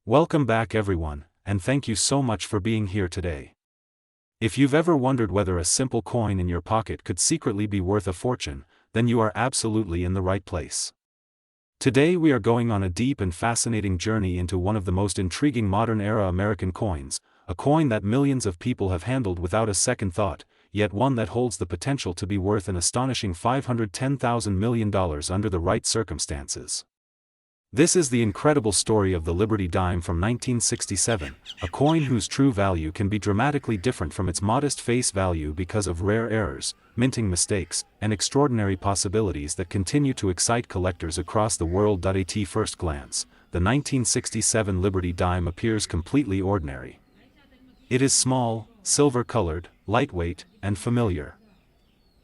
Welcome back everyone, and thank you so much for being here today. If you've ever wondered whether a simple coin in your pocket could secretly be worth a fortune, then you are absolutely in the right place. Today we are going on a deep and fascinating journey into one of the most intriguing modern-era American coins, a coin that millions of people have handled without a second thought, yet one that holds the potential to be worth an astonishing $510,000 million under the right circumstances. This is the incredible story of the Liberty Dime from 1967, a coin whose true value can be dramatically different from its modest face value because of rare errors, minting mistakes, and extraordinary possibilities that continue to excite collectors across the world. At first glance, the 1967 Liberty Dime appears completely ordinary. It is small, silver-colored, lightweight, and familiar.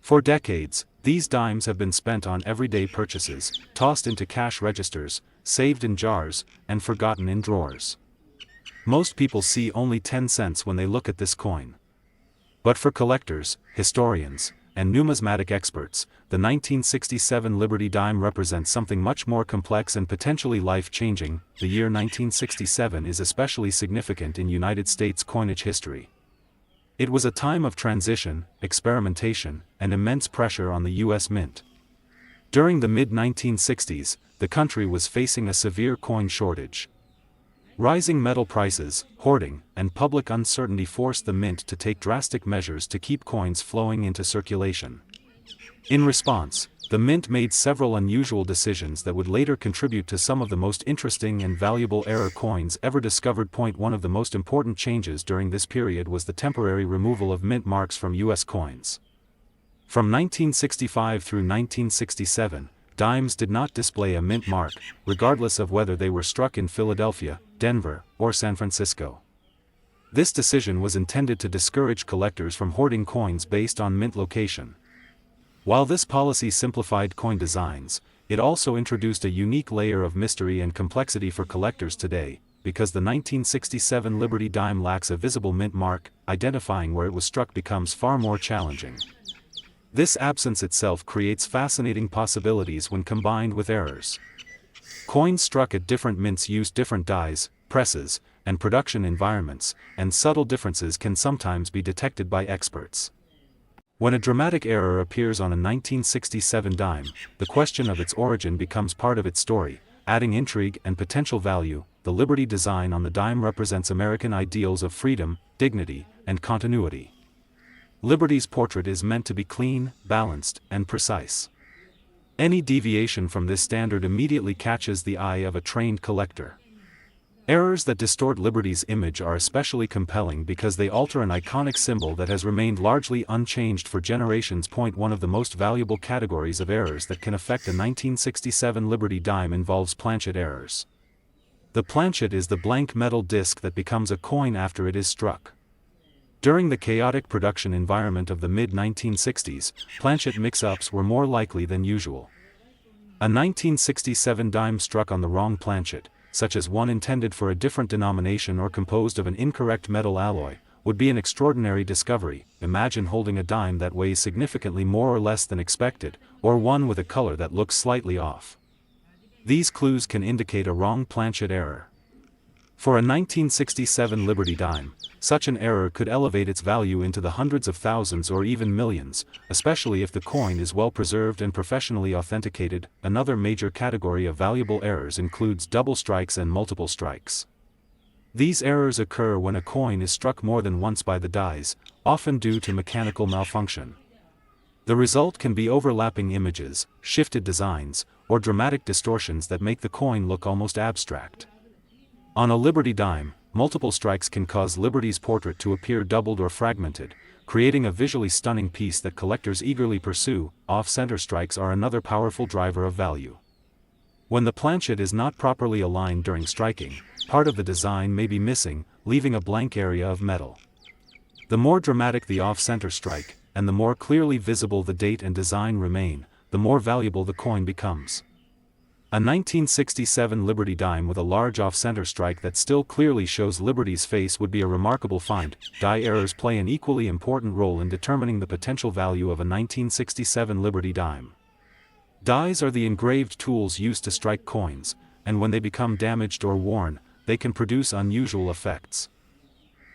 For decades, these dimes have been spent on everyday purchases, tossed into cash registers, saved in jars, and forgotten in drawers. Most people see only 10 cents when they look at this coin. But for collectors, historians, and numismatic experts, the 1967 Liberty Dime represents something much more complex and potentially life-changing. The year 1967 is especially significant in United States coinage history. It was a time of transition, experimentation, and immense pressure on the U.S. Mint. During the mid-1960s, the country was facing a severe coin shortage. Rising metal prices, hoarding, and public uncertainty forced the Mint to take drastic measures to keep coins flowing into circulation. In response, the Mint made several unusual decisions that would later contribute to some of the most interesting and valuable error coins ever discovered. One of the most important changes during this period was the temporary removal of mint marks from U.S. coins. From 1965 through 1967, dimes did not display a mint mark, regardless of whether they were struck in Philadelphia, Denver, or San Francisco. This decision was intended to discourage collectors from hoarding coins based on mint location. While this policy simplified coin designs, it also introduced a unique layer of mystery and complexity for collectors today, because the 1967 Liberty Dime lacks a visible mint mark, identifying where it was struck becomes far more challenging. This absence itself creates fascinating possibilities when combined with errors. Coins struck at different mints use different dies, presses, and production environments, and subtle differences can sometimes be detected by experts. When a dramatic error appears on a 1967 dime, the question of its origin becomes part of its story, adding intrigue and potential value. The Liberty design on the dime represents American ideals of freedom, dignity, and continuity. Liberty's portrait is meant to be clean, balanced, and precise. Any deviation from this standard immediately catches the eye of a trained collector. Errors that distort Liberty's image are especially compelling because they alter an iconic symbol that has remained largely unchanged for generations. One of the most valuable categories of errors that can affect a 1967 Liberty Dime involves planchet errors. The planchet is the blank metal disc that becomes a coin after it is struck. During the chaotic production environment of the mid-1960s, planchet mix-ups were more likely than usual. A 1967 dime struck on the wrong planchet, such as one intended for a different denomination or composed of an incorrect metal alloy, would be an extraordinary discovery. Imagine holding a dime that weighs significantly more or less than expected, or one with a color that looks slightly off. These clues can indicate a wrong planchet error. For a 1967 Liberty Dime, such an error could elevate its value into the hundreds of thousands or even millions, especially if the coin is well preserved and professionally authenticated. Another major category of valuable errors includes double strikes and multiple strikes. These errors occur when a coin is struck more than once by the dies, often due to mechanical malfunction. The result can be overlapping images, shifted designs, or dramatic distortions that make the coin look almost abstract. On a Liberty Dime, multiple strikes can cause Liberty's portrait to appear doubled or fragmented, creating a visually stunning piece that collectors eagerly pursue. Off-center strikes are another powerful driver of value. When the planchet is not properly aligned during striking, part of the design may be missing, leaving a blank area of metal. The more dramatic the off-center strike, and the more clearly visible the date and design remain, the more valuable the coin becomes. A 1967 Liberty Dime with a large off-center strike that still clearly shows Liberty's face would be a remarkable find. Die errors play an equally important role in determining the potential value of a 1967 Liberty Dime. Dies are the engraved tools used to strike coins, and when they become damaged or worn, they can produce unusual effects.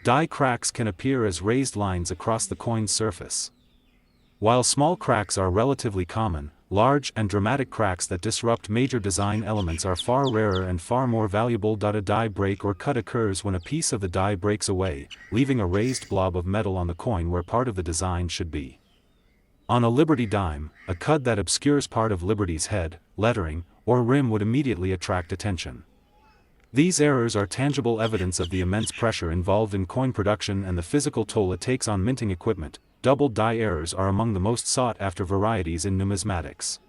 Die cracks can appear as raised lines across the coin's surface. While small cracks are relatively common, large and dramatic cracks that disrupt major design elements are far rarer and far more valuable. A die break or cut occurs when a piece of the die breaks away, leaving a raised blob of metal on the coin where part of the design should be. On a Liberty dime, a cut that obscures part of Liberty's head, lettering, or rim would immediately attract attention. These errors are tangible evidence of the immense pressure involved in coin production and the physical toll it takes on minting equipment. Double die errors are among the most sought-after varieties in numismatics.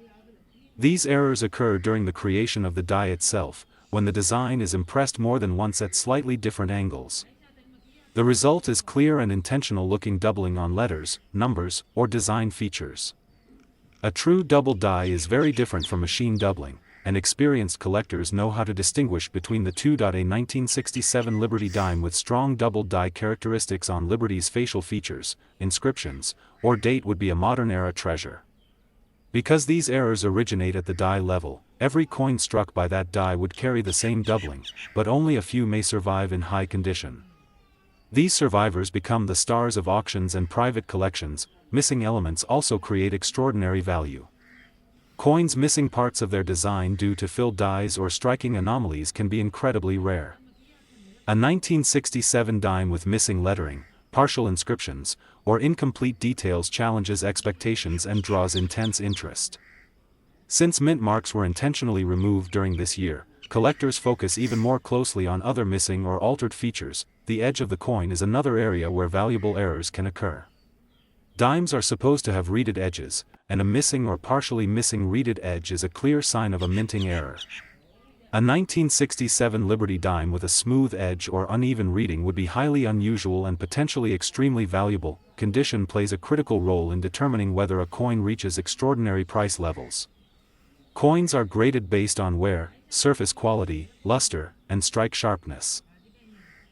These errors occur during the creation of the die itself, when the design is impressed more than once at slightly different angles. The result is clear and intentional-looking doubling on letters, numbers, or design features. A true double die is very different from machine doubling, and experienced collectors know how to distinguish between the two. A 1967 Liberty dime with strong double die characteristics on Liberty's facial features, inscriptions, or date would be a modern-era treasure. Because these errors originate at the die level, every coin struck by that die would carry the same doubling, but only a few may survive in high condition. These survivors become the stars of auctions and private collections. Missing elements also create extraordinary value. Coins missing parts of their design due to filled dies or striking anomalies can be incredibly rare. A 1967 dime with missing lettering, partial inscriptions, or incomplete details challenges expectations and draws intense interest. Since mint marks were intentionally removed during this year, collectors focus even more closely on other missing or altered features. The edge of the coin is another area where valuable errors can occur. Dimes are supposed to have reeded edges, and a missing or partially missing reeded edge is a clear sign of a minting error. A 1967 Liberty dime with a smooth edge or uneven reeding would be highly unusual and potentially extremely valuable. Condition plays a critical role in determining whether a coin reaches extraordinary price levels. Coins are graded based on wear, surface quality, luster, and strike sharpness.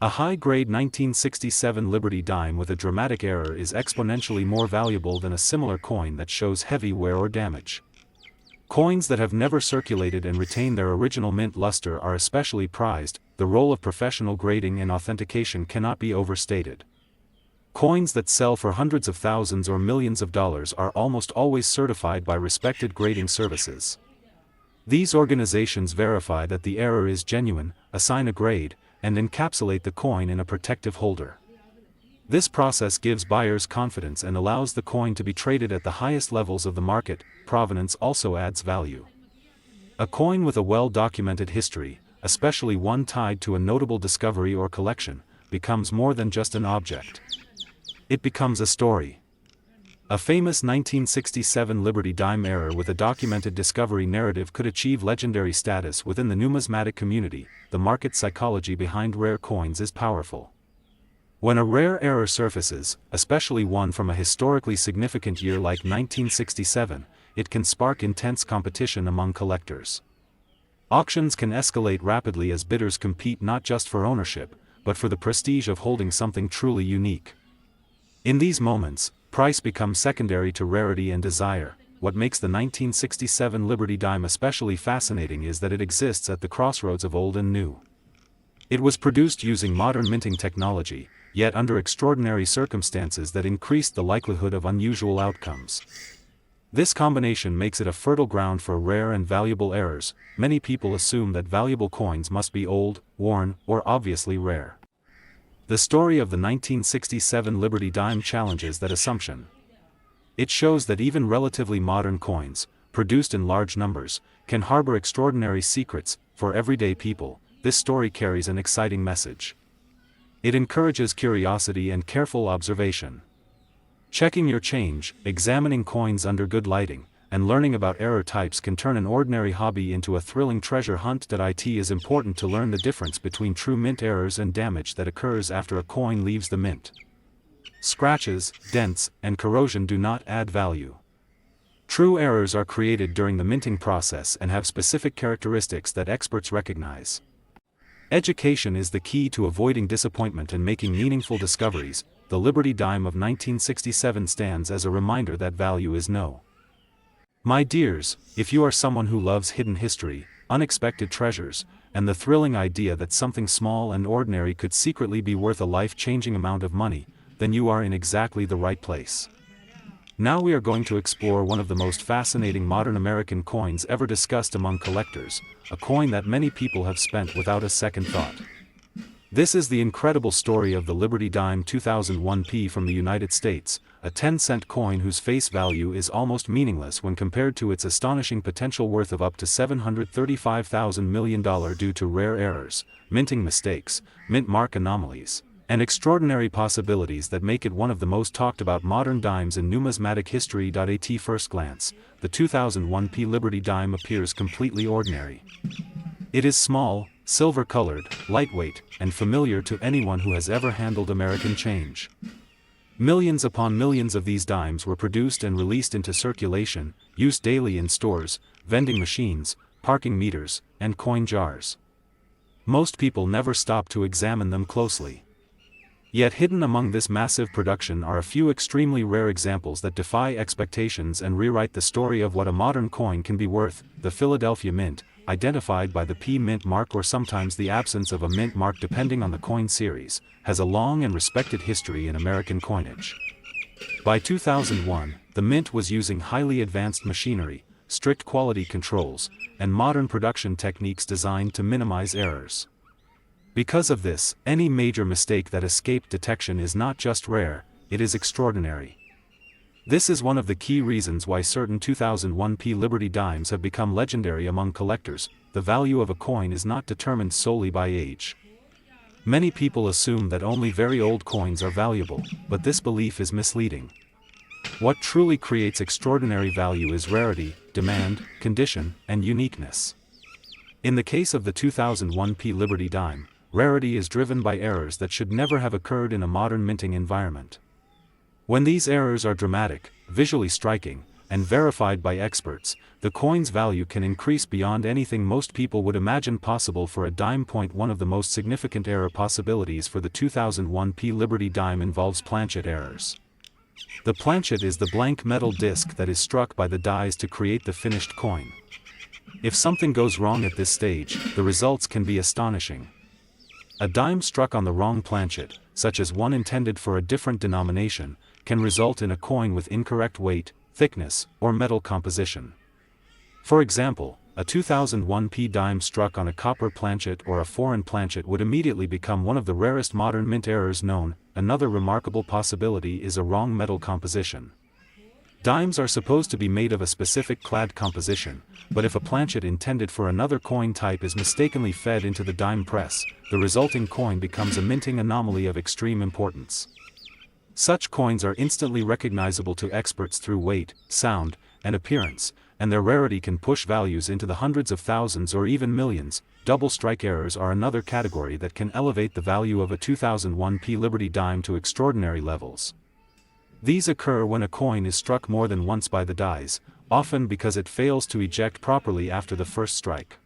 A high-grade 1967 Liberty dime with a dramatic error is exponentially more valuable than a similar coin that shows heavy wear or damage. Coins that have never circulated and retain their original mint luster are especially prized. The role of professional grading and authentication cannot be overstated. Coins that sell for hundreds of thousands or millions of dollars are almost always certified by respected grading services. These organizations verify that the error is genuine, assign a grade, and encapsulate the coin in a protective holder. This process gives buyers confidence and allows the coin to be traded at the highest levels of the market. Provenance also adds value. A coin with a well-documented history, especially one tied to a notable discovery or collection, becomes more than just an object. It becomes a story. A famous 1967 Liberty dime error with a documented discovery narrative could achieve legendary status within the numismatic community. The market psychology behind rare coins is powerful. When a rare error surfaces, especially one from a historically significant year like 1967, it can spark intense competition among collectors. Auctions can escalate rapidly as bidders compete not just for ownership, but for the prestige of holding something truly unique. In these moments, price becomes secondary to rarity and desire. What makes the 1967 Liberty dime especially fascinating is that it exists at the crossroads of old and new. It was produced using modern minting technology, yet under extraordinary circumstances that increased the likelihood of unusual outcomes. This combination makes it a fertile ground for rare and valuable errors. Many people assume that valuable coins must be old, worn, or obviously rare. The story of the 1967 Liberty dime challenges that assumption. It shows that even relatively modern coins, produced in large numbers, can harbor extraordinary secrets. For everyday people, this story carries an exciting message. It encourages curiosity and careful observation. Checking your change, examining coins under good lighting, and learning about error types can turn an ordinary hobby into a thrilling treasure hunt. It is important to learn the difference between true mint errors and damage that occurs after a coin leaves the mint. Scratches, dents, and corrosion do not add value. True errors are created during the minting process and have specific characteristics that experts recognize. Education is the key to avoiding disappointment and making meaningful discoveries. The Liberty dime of 1967 stands as a reminder that value is no. My dears, if you are someone who loves hidden history, unexpected treasures, and the thrilling idea that something small and ordinary could secretly be worth a life-changing amount of money, then you are in exactly the right place. Now we are going to explore one of the most fascinating modern American coins ever discussed among collectors, a coin that many people have spent without a second thought. This is the incredible story of the Liberty Dime 2001p from the United States, a 10-cent coin whose face value is almost meaningless when compared to its astonishing potential worth of up to $735,000 million due to rare errors, minting mistakes, mint mark anomalies, and extraordinary possibilities that make it one of the most talked about modern dimes in numismatic history. At first glance, the 2001p Liberty Dime appears completely ordinary. It is small, silver-colored, lightweight, and familiar to anyone who has ever handled American change. Millions upon millions of these dimes were produced and released into circulation, used daily in stores, vending machines, parking meters, and coin jars. Most people never stop to examine them closely. Yet hidden among this massive production are a few extremely rare examples that defy expectations and rewrite the story of what a modern coin can be worth. The Philadelphia Mint, identified by the P mint mark or sometimes the absence of a mint mark depending on the coin series, has a long and respected history in American coinage. By 2001, the mint was using highly advanced machinery, strict quality controls, and modern production techniques designed to minimize errors. Because of this, any major mistake that escaped detection is not just rare, it is extraordinary. This is one of the key reasons why certain 2001p Liberty Dimes have become legendary among collectors. The value of a coin is not determined solely by age. Many people assume that only very old coins are valuable, but this belief is misleading. What truly creates extraordinary value is rarity, demand, condition, and uniqueness. In the case of the 2001p Liberty Dime, rarity is driven by errors that should never have occurred in a modern minting environment. When these errors are dramatic, visually striking, and verified by experts, the coin's value can increase beyond anything most people would imagine possible for a dime. One of the most significant error possibilities for the 2001p Liberty Dime involves planchet errors. The planchet is the blank metal disc that is struck by the dies to create the finished coin. If something goes wrong at this stage, the results can be astonishing. A dime struck on the wrong planchet, such as one intended for a different denomination, can result in a coin with incorrect weight, thickness, or metal composition. For example, a 2001p dime struck on a copper planchet or a foreign planchet would immediately become one of the rarest modern mint errors known. Another remarkable possibility is a wrong metal composition. Dimes are supposed to be made of a specific clad composition, but if a planchet intended for another coin type is mistakenly fed into the dime press, the resulting coin becomes a minting anomaly of extreme importance. Such coins are instantly recognizable to experts through weight, sound, and appearance, and their rarity can push values into the hundreds of thousands or even millions. Double strike errors are another category that can elevate the value of a 2001p Liberty Dime to extraordinary levels. These occur when a coin is struck more than once by the dies, often because it fails to eject properly after the first strike.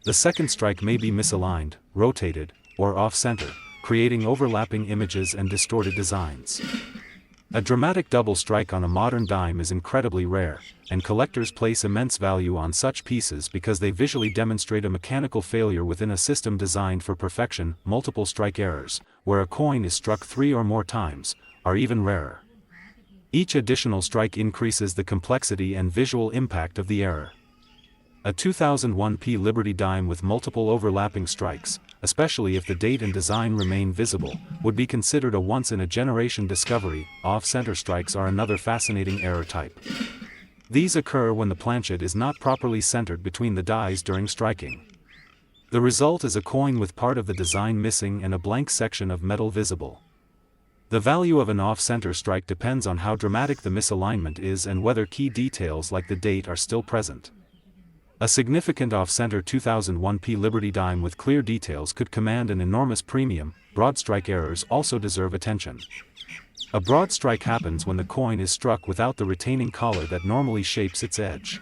The second strike may be misaligned, rotated, or off-center, creating overlapping images and distorted designs. A dramatic double strike on a modern dime is incredibly rare, and collectors place immense value on such pieces because they visually demonstrate a mechanical failure within a system designed for perfection. Multiple strike errors, where a coin is struck 3 or more times, are even rarer. Each additional strike increases the complexity and visual impact of the error. A 2001p Liberty Dime with multiple overlapping strikes, especially if the date and design remain visible, would be considered a once-in-a-generation discovery. Off-center strikes are another fascinating error type. These occur when the planchet is not properly centered between the dies during striking. The result is a coin with part of the design missing and a blank section of metal visible. The value of an off-center strike depends on how dramatic the misalignment is and whether key details like the date are still present. A significant off-center 2001p Liberty Dime with clear details could command an enormous premium. Broad strike errors also deserve attention. A broad strike happens when the coin is struck without the retaining collar that normally shapes its edge.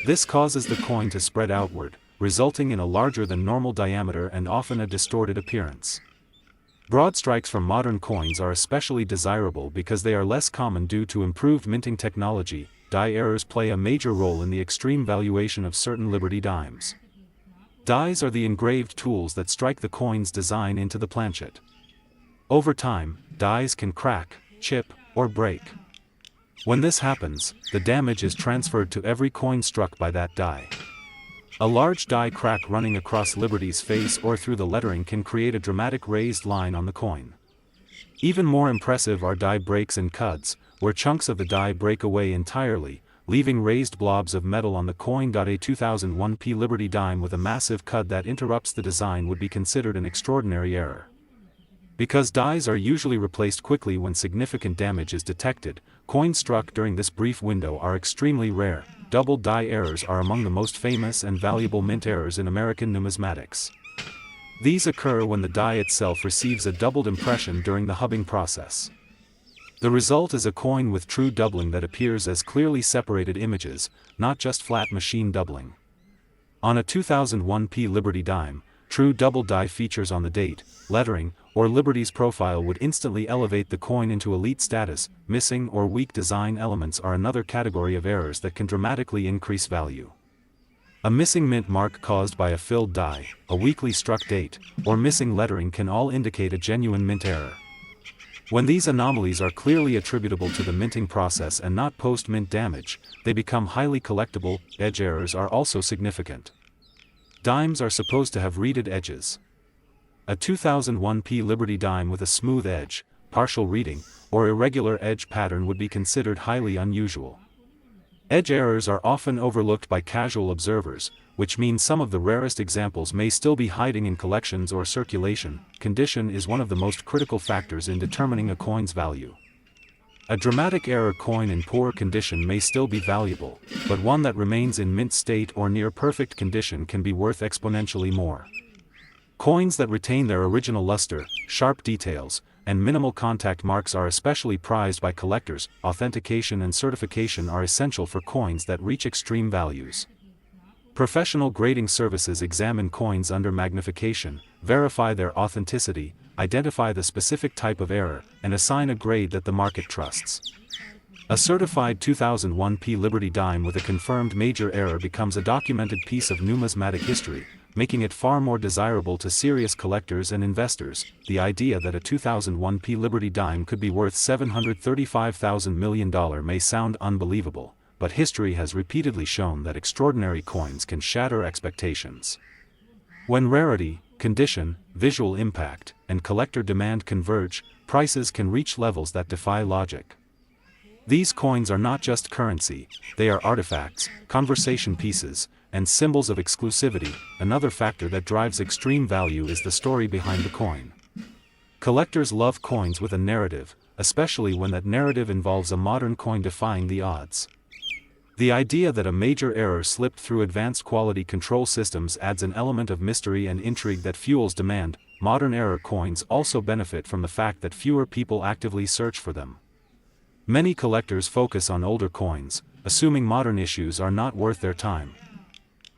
This causes the coin to spread outward, resulting in a larger than normal diameter and often a distorted appearance. Broad strikes from modern coins are especially desirable because they are less common due to improved minting technology. Die errors play a major role in the extreme valuation of certain Liberty Dimes. Dies are the engraved tools that strike the coin's design into the planchet. Over time, dies can crack, chip, or break. When this happens, the damage is transferred to every coin struck by that die. A large die crack running across Liberty's face or through the lettering can create a dramatic raised line on the coin. Even more impressive are die breaks and cuds, where chunks of the die break away entirely, leaving raised blobs of metal on the coin. A 2001 Liberty dime with a massive cud that interrupts the design would be considered an extraordinary error. Because dies are usually replaced quickly when significant damage is detected, coins struck during this brief window are extremely rare. Double die errors are among the most famous and valuable mint errors in American numismatics. These occur when the die itself receives a doubled impression during the hubbing process. The result is a coin with true doubling that appears as clearly separated images, not just flat machine doubling. On a 2001 Liberty dime, true double die features on the date, lettering, or Liberty's profile would instantly elevate the coin into elite status. Missing or weak design elements are another category of errors that can dramatically increase value. A missing mint mark caused by a filled die, a weakly struck date, or missing lettering can all indicate a genuine mint error. When these anomalies are clearly attributable to the minting process and not post-mint damage, they become highly collectible. Edge errors are also significant. Dimes are supposed to have reeded edges. A 2001 Liberty dime with a smooth edge, partial reeding, or irregular edge pattern would be considered highly unusual. Edge errors are often overlooked by casual observers, which means some of the rarest examples may still be hiding in collections or circulation. Condition is one of the most critical factors in determining a coin's value. A dramatic error coin in poor condition may still be valuable, but one that remains in mint state or near perfect condition can be worth exponentially more. Coins that retain their original luster, sharp details, and minimal contact marks are especially prized by collectors. Authentication and certification are essential for coins that reach extreme values. Professional grading services examine coins under magnification, verify their authenticity, identify the specific type of error, and assign a grade that the market trusts. A certified 2001 Liberty dime with a confirmed major error becomes a documented piece of numismatic history, making it far more desirable to serious collectors and investors. The idea that a 2001 Liberty dime could be worth $735,000 million may sound unbelievable, but history has repeatedly shown that extraordinary coins can shatter expectations. When rarity, condition, visual impact, and collector demand converge, prices can reach levels that defy logic. These coins are not just currency, they are artifacts, conversation pieces, and symbols of exclusivity. Another factor that drives extreme value is the story behind the coin. Collectors love coins with a narrative, especially when that narrative involves a modern coin defying the odds. The idea that a major error slipped through advanced quality control systems adds an element of mystery and intrigue that fuels demand. Modern error coins also benefit from the fact that fewer people actively search for them. Many collectors focus on older coins, assuming modern issues are not worth their time.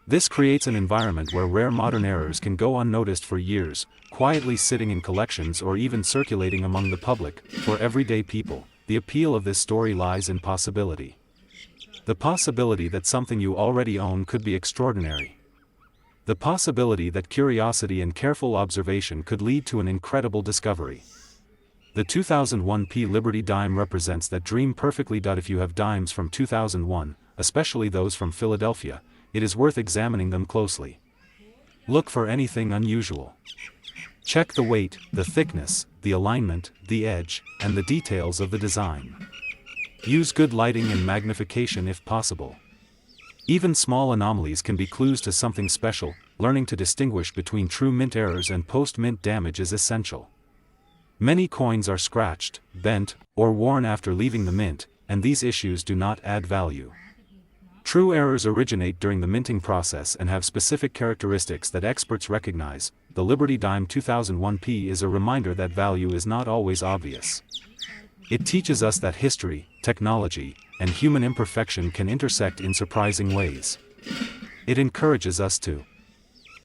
This creates an environment where rare modern errors can go unnoticed for years, quietly sitting in collections or even circulating among the public. For everyday people, the appeal of this story lies in possibility. The possibility that something you already own could be extraordinary. The possibility that curiosity and careful observation could lead to an incredible discovery. The 2001 Liberty dime represents that dream perfectly. If you have dimes from 2001, especially those from Philadelphia, it is worth examining them closely. Look for anything unusual. Check the weight, the thickness, the alignment, the edge, and the details of the design. Use good lighting and magnification if possible. Even small anomalies can be clues to something special. Learning to distinguish between true mint errors and post-mint damage is essential. Many coins are scratched, bent, or worn after leaving the mint, and these issues do not add value. True errors originate during the minting process and have specific characteristics that experts recognize. The Liberty Dime 2001 is a reminder that value is not always obvious. It teaches us that history, technology, and human imperfection can intersect in surprising ways. It encourages us to